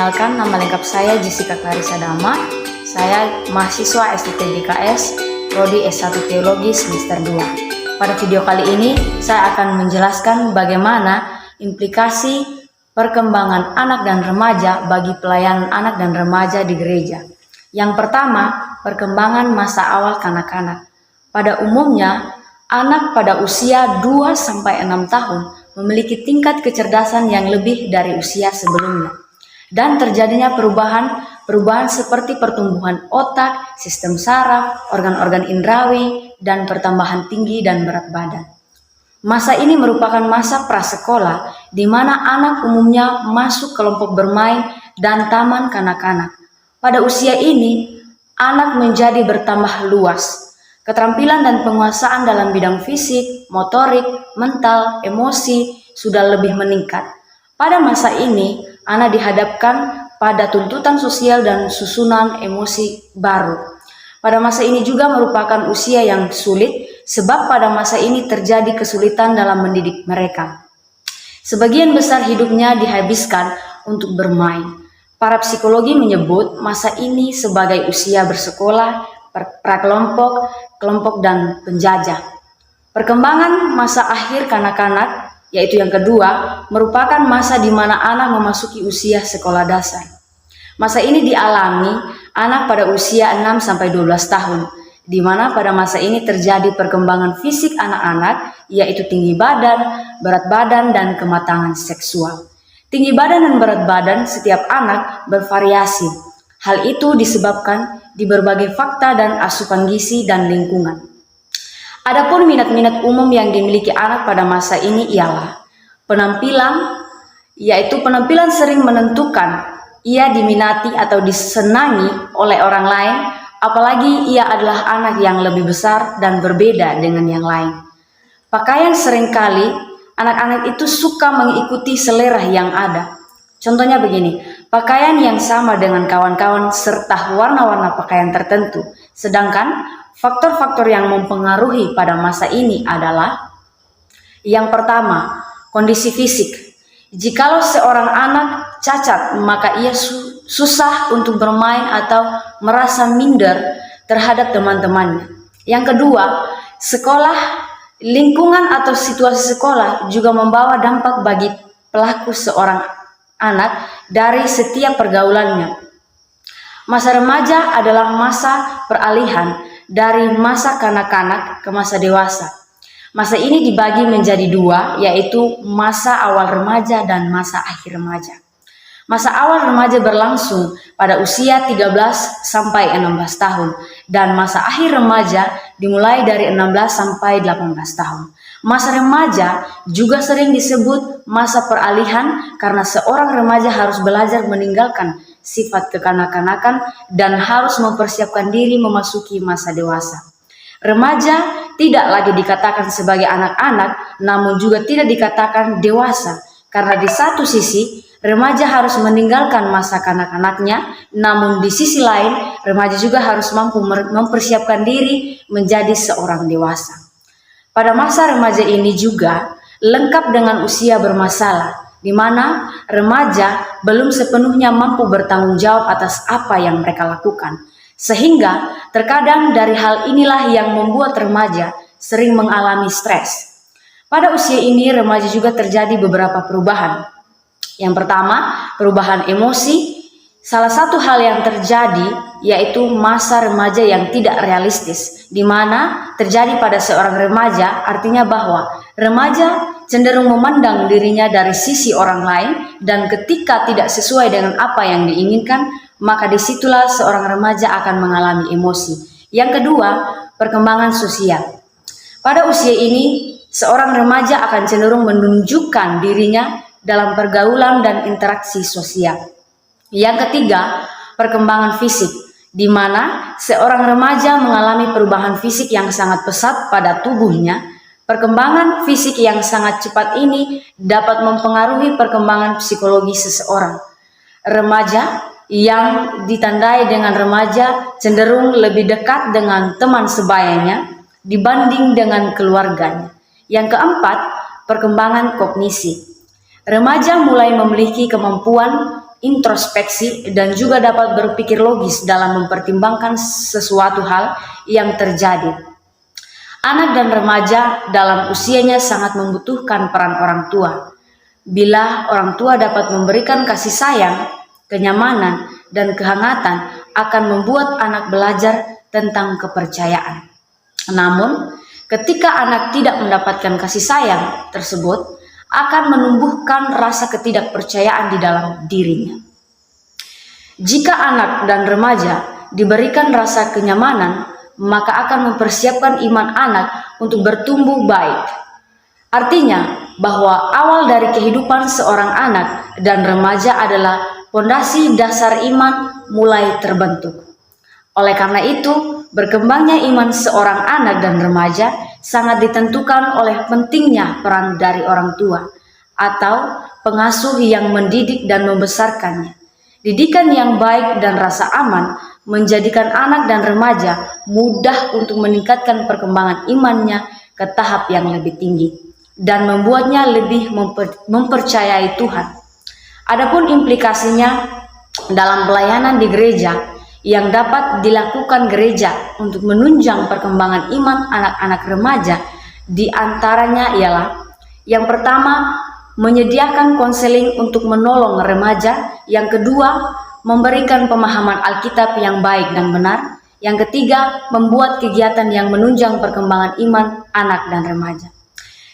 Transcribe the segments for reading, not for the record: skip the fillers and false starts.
Perkenalkan, nama lengkap saya Jessica Clarissa Dama. Saya mahasiswa STT-BKS, Prodi S1 Teologi semester 2. Pada video kali ini, saya akan menjelaskan bagaimana implikasi perkembangan anak dan remaja bagi pelayanan anak dan remaja di gereja. Yang pertama, perkembangan masa awal kanak-kanak. Pada umumnya, anak pada usia 2-6 tahun memiliki tingkat kecerdasan yang lebih dari usia sebelumnya. Dan terjadinya perubahan seperti pertumbuhan otak, sistem saraf, organ-organ indrawi, dan pertambahan tinggi dan berat badan. Masa ini merupakan masa prasekolah, di mana anak umumnya masuk kelompok bermain dan taman kanak-kanak. Pada usia ini, anak menjadi bertambah luas. Keterampilan dan penguasaan dalam bidang fisik, motorik, mental, emosi sudah lebih meningkat. Pada masa ini, anak dihadapkan pada tuntutan sosial dan susunan emosi baru. Pada masa ini juga merupakan usia yang sulit, sebab pada masa ini terjadi kesulitan dalam mendidik mereka. Sebagian besar hidupnya dihabiskan untuk bermain. Para psikologi menyebut masa ini sebagai usia bersekolah, prakelompok, kelompok, dan penjajah. Perkembangan masa akhir kanak-kanak, yaitu yang kedua, merupakan masa di mana anak memasuki usia sekolah dasar. Masa ini dialami anak pada usia 6-12 tahun, di mana pada masa ini terjadi perkembangan fisik anak-anak, yaitu tinggi badan, berat badan, dan kematangan seksual. Tinggi badan dan berat badan setiap anak bervariasi. Hal itu disebabkan di berbagai fakta dan asupan gizi dan lingkungan. Adapun minat-minat umum yang dimiliki anak pada masa ini ialah penampilan, yaitu penampilan sering menentukan ia diminati atau disenangi oleh orang lain, apalagi ia adalah anak yang lebih besar dan berbeda dengan yang lain. Pakaian seringkali anak-anak itu suka mengikuti selera yang ada. Contohnya begini, pakaian yang sama dengan kawan-kawan serta warna-warna pakaian tertentu. Sedangkan faktor-faktor yang mempengaruhi pada masa ini adalah yang pertama, kondisi fisik. Jikalau seorang anak cacat, maka ia susah untuk bermain atau merasa minder terhadap teman-temannya. Yang kedua, sekolah, lingkungan atau situasi sekolah juga membawa dampak bagi pelaku seorang anak dari setiap pergaulannya. Masa remaja adalah masa peralihan dari masa kanak-kanak ke masa dewasa. Masa ini dibagi menjadi dua, yaitu masa awal remaja dan masa akhir remaja. Masa awal remaja berlangsung pada usia 13-16 tahun dan masa akhir remaja dimulai dari 16-18 tahun. Masa remaja juga sering disebut masa peralihan karena seorang remaja harus belajar meninggalkan sifat kekanak-kanakan dan harus mempersiapkan diri memasuki masa dewasa. Remaja tidak lagi dikatakan sebagai anak-anak, namun juga tidak dikatakan dewasa, karena di satu sisi remaja harus meninggalkan masa kanak-kanaknya, namun di sisi lain remaja juga harus mampu mempersiapkan diri menjadi seorang dewasa. Pada masa remaja ini juga lengkap dengan usia bermasalah, di mana remaja belum sepenuhnya mampu bertanggung jawab atas apa yang mereka lakukan. Sehingga terkadang dari hal inilah yang membuat remaja sering mengalami stres. Pada usia ini remaja juga terjadi beberapa perubahan. Yang pertama, perubahan emosi. Salah satu hal yang terjadi yaitu masa remaja yang tidak realistis, di mana terjadi pada seorang remaja, artinya bahwa remaja cenderung memandang dirinya dari sisi orang lain, dan ketika tidak sesuai dengan apa yang diinginkan, maka disitulah seorang remaja akan mengalami emosi. Yang kedua, perkembangan sosial. Pada usia ini, seorang remaja akan cenderung menunjukkan dirinya dalam pergaulan dan interaksi sosial. Yang ketiga, perkembangan fisik, di mana seorang remaja mengalami perubahan fisik yang sangat pesat pada tubuhnya. Perkembangan fisik yang sangat cepat ini dapat mempengaruhi perkembangan psikologi seseorang. Remaja yang ditandai dengan remaja cenderung lebih dekat dengan teman sebayanya dibanding dengan keluarganya. Yang keempat, perkembangan kognisi. Remaja mulai memiliki kemampuan introspeksi, dan juga dapat berpikir logis dalam mempertimbangkan sesuatu hal yang terjadi. Anak dan remaja dalam usianya sangat membutuhkan peran orang tua. Bila orang tua dapat memberikan kasih sayang, kenyamanan, dan kehangatan, akan membuat anak belajar tentang kepercayaan. Namun, ketika anak tidak mendapatkan kasih sayang tersebut, akan menumbuhkan rasa ketidakpercayaan di dalam dirinya. Jika anak dan remaja diberikan rasa kenyamanan, maka akan mempersiapkan iman anak untuk bertumbuh baik. Artinya bahwa awal dari kehidupan seorang anak dan remaja adalah pondasi dasar iman mulai terbentuk. Oleh karena itu, berkembangnya iman seorang anak dan remaja sangat ditentukan oleh pentingnya peran dari orang tua atau pengasuh yang mendidik dan membesarkannya. Didikan yang baik dan rasa aman menjadikan anak dan remaja mudah untuk meningkatkan perkembangan imannya ke tahap yang lebih tinggi dan membuatnya lebih mempercayai Tuhan. Adapun implikasinya dalam pelayanan di gereja yang dapat dilakukan gereja untuk menunjang perkembangan iman anak-anak remaja di antaranya ialah: yang pertama, menyediakan konseling untuk menolong remaja; yang kedua, memberikan pemahaman Alkitab yang baik dan benar; yang ketiga, membuat kegiatan yang menunjang perkembangan iman anak dan remaja.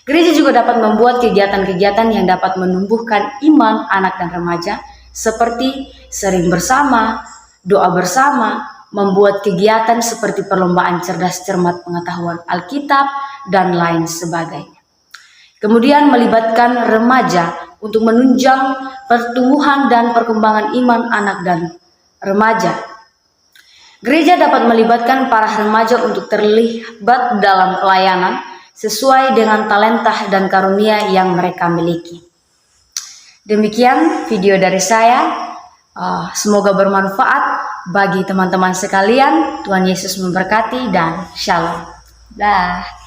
Gereja juga dapat membuat kegiatan-kegiatan yang dapat menumbuhkan iman anak dan remaja, seperti sering bersama, doa bersama, membuat kegiatan seperti perlombaan cerdas cermat pengetahuan Alkitab, dan lain sebagainya. Kemudian melibatkan remaja untuk menunjang pertumbuhan dan perkembangan iman anak dan remaja. Gereja dapat melibatkan para remaja untuk terlibat dalam pelayanan sesuai dengan talenta dan karunia yang mereka miliki. Demikian video dari saya. Semoga bermanfaat bagi teman-teman sekalian. Tuhan Yesus memberkati dan shalom. Dah.